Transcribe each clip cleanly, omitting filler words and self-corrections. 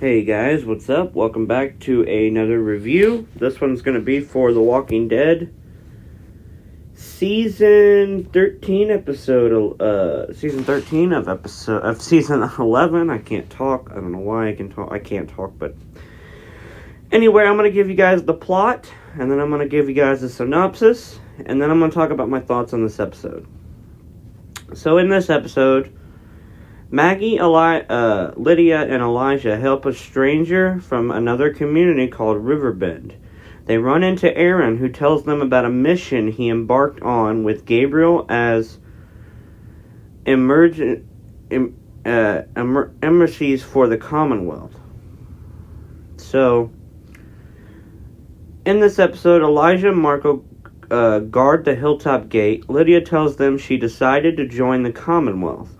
Hey guys, what's up? Welcome back to another review. This one's going to be for The Walking Dead season 13 season 13 of season 11. I can't talk. I don't know why I can't talk, but anyway, I'm going to give you guys the plot, and then I'm going to give you guys a synopsis, and then I'm going to talk about my thoughts on this episode. So in this episode, Maggie, Lydia, and Elijah help a stranger from another community called Riverbend. They run into Aaron, who tells them about a mission he embarked on with Gabriel as embassies for the Commonwealth. So, in this episode, Elijah and Marco guard the hilltop gate. Lydia tells them she decided to join the Commonwealth.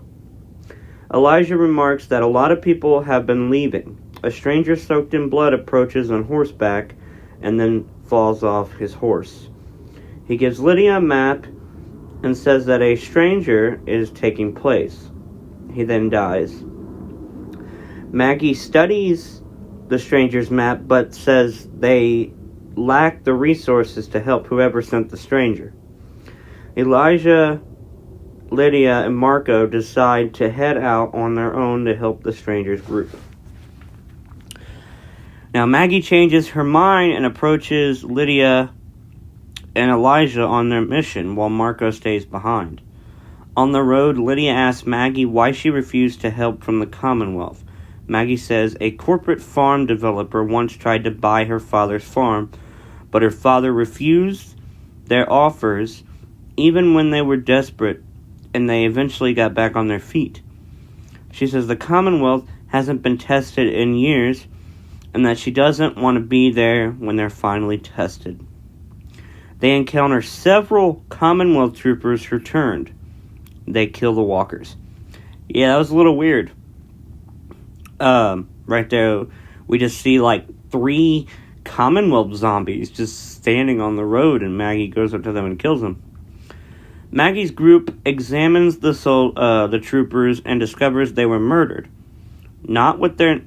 Elijah remarks that a lot of people have been leaving. A stranger soaked in blood approaches on horseback and then falls off his horse. He gives Lydia a map and says that a stranger is taking place. He then dies. Maggie studies the stranger's map but says they lack the resources to help whoever sent the stranger. Elijah, Lydia, and Marco decide to head out on their own to help the stranger's group. Now, Maggie changes her mind and approaches Lydia and Elijah on their mission, while Marco stays behind. On the road, Lydia asks Maggie why she refused to help from the Commonwealth. Maggie says a corporate farm developer once tried to buy her father's farm, but her father refused their offers even when they were desperate, and they eventually got back on their feet. She says the Commonwealth hasn't been tested in years, and that she doesn't want to be there when they're finally tested. They encounter several Commonwealth troopers who turned. They kill the walkers. Yeah, that was a little weird. Right there, we just see like 3 Commonwealth zombies just standing on the road, and Maggie goes up to them and kills them. Maggie's group examines the troopers and discovers they were murdered. Not with their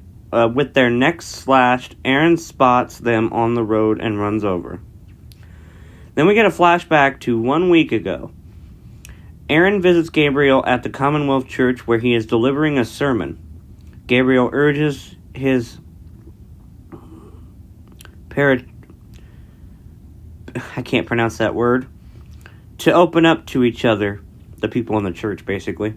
necks slashed, Aaron spots them on the road and runs over. Then we get a flashback to 1 week ago. Aaron visits Gabriel at the Commonwealth Church where he is delivering a sermon. Gabriel urges his I can't pronounce that word, to open up to each other, the people in the church, basically.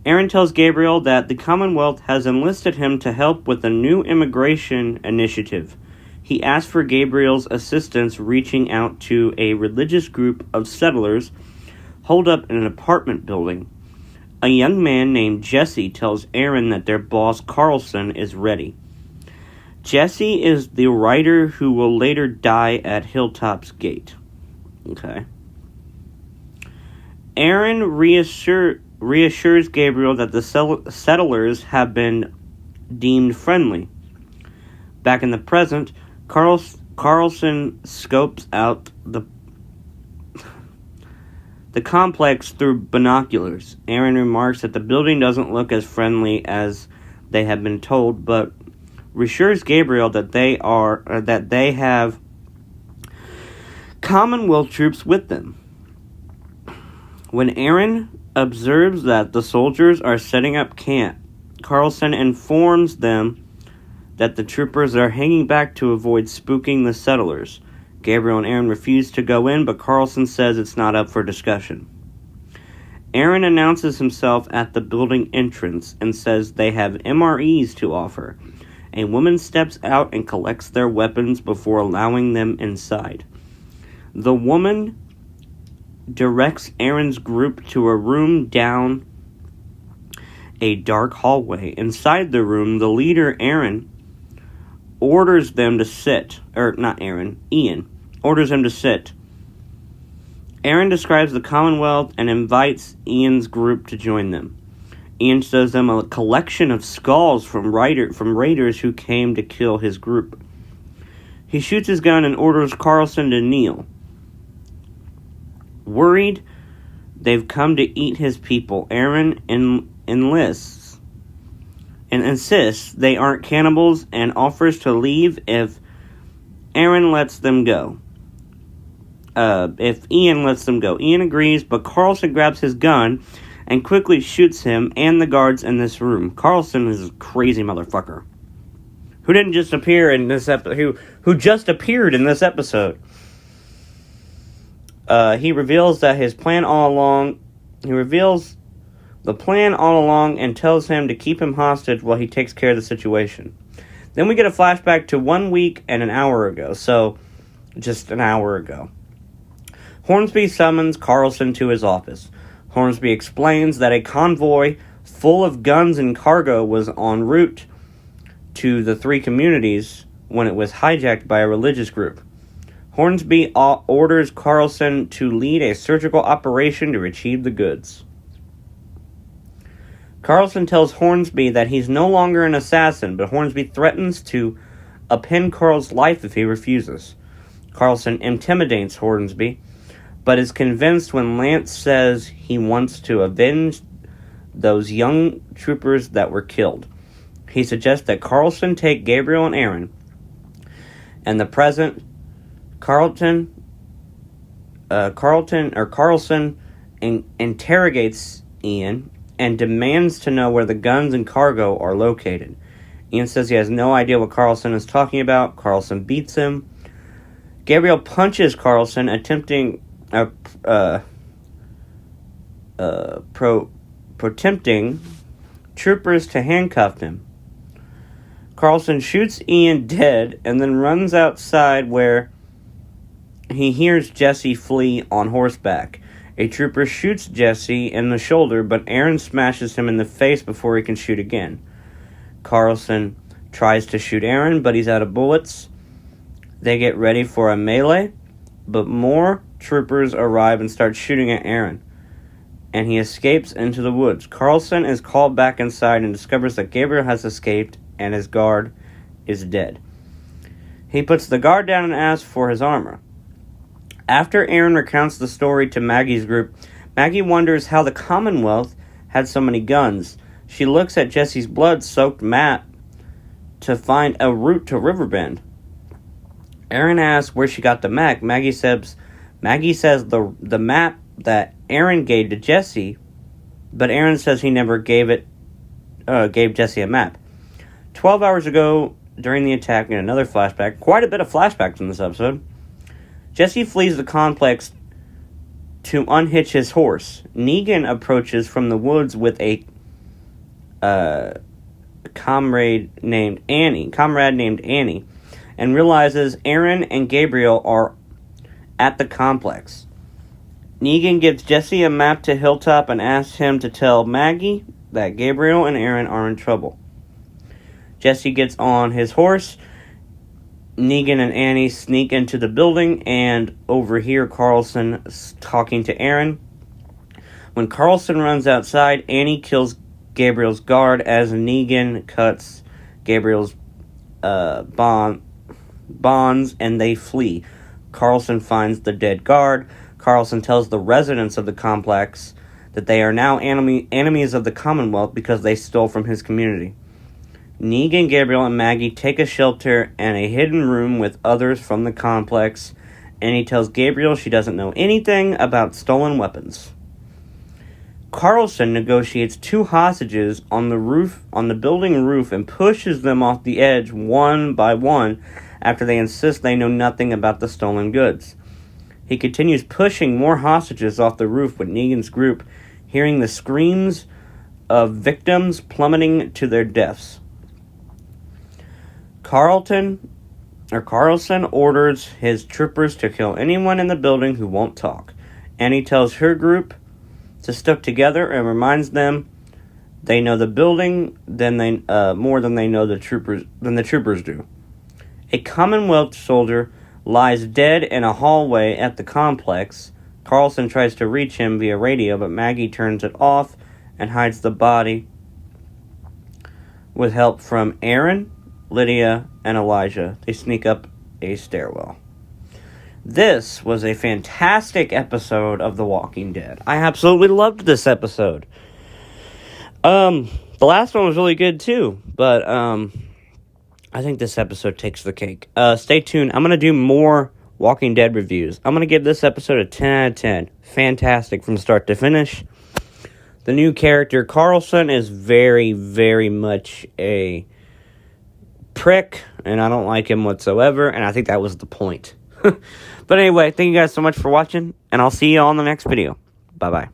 Aaron tells Gabriel that the Commonwealth has enlisted him to help with a new immigration initiative. He asks for Gabriel's assistance reaching out to a religious group of settlers holed up in an apartment building. A young man named Jesse tells Aaron that their boss Carlson is ready. Jesse is the writer who will later die at Hilltop's Gate. Okay. Aaron reassures Gabriel that the settlers have been deemed friendly. Back in the present, Carlson scopes out the complex through binoculars. Aaron remarks that the building doesn't look as friendly as they have been told, but reassures Gabriel that they have Commonwealth troops with them. When Aaron observes that the soldiers are setting up camp, Carlson informs them that the troopers are hanging back to avoid spooking the settlers. Gabriel and Aaron refuse to go in, but Carlson says it's not up for discussion. Aaron announces himself at the building entrance and says they have MREs to offer. A woman steps out and collects their weapons before allowing them inside. The woman directs Aaron's group to a room down a dark hallway. Inside the room, the leader, Aaron, orders them to sit. Ian orders them to sit. Aaron describes the Commonwealth and invites Ian's group to join them. Ian shows them a collection of skulls from raiders who came to kill his group. He shoots his gun and orders Carlson to kneel. Worried they've come to eat his people, Aaron enlists and insists they aren't cannibals and offers to leave if Aaron lets them go. If Ian lets them go. Ian agrees, but Carlson grabs his gun and quickly shoots him and the guards in this room. Carlson is a crazy motherfucker who didn't just appear in this episode. Who just appeared in this episode. He reveals that his plan all along. He reveals the plan all along and tells him to keep him hostage while he takes care of the situation. Then we get a flashback to 1 week and an hour ago. So, just an hour ago. Hornsby summons Carlson to his office. Hornsby explains that a convoy full of guns and cargo was en route to the 3 communities when it was hijacked by a religious group. Hornsby orders Carlson to lead a surgical operation to retrieve the goods. Carlson tells Hornsby that he's no longer an assassin, but Hornsby threatens to upend Carl's life if he refuses. Carlson intimidates Hornsby, but is convinced when Lance says he wants to avenge those young troopers that were killed. He suggests that Carlson take Gabriel and Aaron. And the present Carlson interrogates Ian and demands to know where the guns and cargo are located. Ian says he has no idea what Carlson is talking about. Carlson beats him. Gabriel punches Carlson, attempting tempting troopers to handcuff him. Carlson shoots Ian dead and then runs outside where he hears Jesse flee on horseback. A trooper shoots Jesse in the shoulder, but Aaron smashes him in the face before he can shoot again. Carlson tries to shoot Aaron, but he's out of bullets. They get ready for a melee, but more troopers arrive and start shooting at Aaron, and he escapes into the woods. Carlson is called back inside and discovers that Gabriel has escaped and his guard is dead. He puts the guard down and asks for his armor. After Aaron recounts the story to Maggie's group, Maggie wonders how the Commonwealth had so many guns. She looks at Jesse's blood-soaked map to find a route to Riverbend. Aaron asks where she got the map. Maggie says the map that Aaron gave to Jesse, but Aaron says he never gave Jesse a map. 12 hours ago, during the attack, in another flashback, quite a bit of flashbacks in this episode, Jesse flees the complex to unhitch his horse. Negan approaches from the woods with a comrade named Annie, and realizes Aaron and Gabriel are at the complex. Negan gives Jesse a map to Hilltop and asks him to tell Maggie that Gabriel and Aaron are in trouble. Jesse gets on his horse. Negan and Annie sneak into the building and overhear Carlson talking to Aaron. When Carlson runs outside, Annie kills Gabriel's guard as Negan cuts Gabriel's bonds and they flee. Carlson finds the dead guard. Carlson tells the residents of the complex that they are now enemies of the Commonwealth because they stole from his community. Negan, Gabriel, and Maggie take a shelter and a hidden room with others from the complex, and he tells Gabriel she doesn't know anything about stolen weapons. Carlson negotiates 2 hostages on the building roof and pushes them off the edge one by one after they insist they know nothing about the stolen goods. He continues pushing more hostages off the roof with Negan's group, hearing the screams of victims plummeting to their deaths. Carlson orders his troopers to kill anyone in the building who won't talk. Annie tells her group to stick together and reminds them they know the building more than the troopers do. A Commonwealth soldier lies dead in a hallway at the complex. Carlson tries to reach him via radio, but Maggie turns it off and hides the body with help from Aaron, Lydia, and Elijah. They sneak up a stairwell. This was a fantastic episode of The Walking Dead. I absolutely loved this episode. The last one was really good too, but I think this episode takes the cake. Stay tuned. I'm going to do more Walking Dead reviews. I'm going to give this episode a 10 out of 10. Fantastic from start to finish. The new character, Carlson, is very, very much a prick, and I don't like him whatsoever, and I think that was the point. But anyway, thank you guys so much for watching, and I'll see you all in the next video. Bye-bye.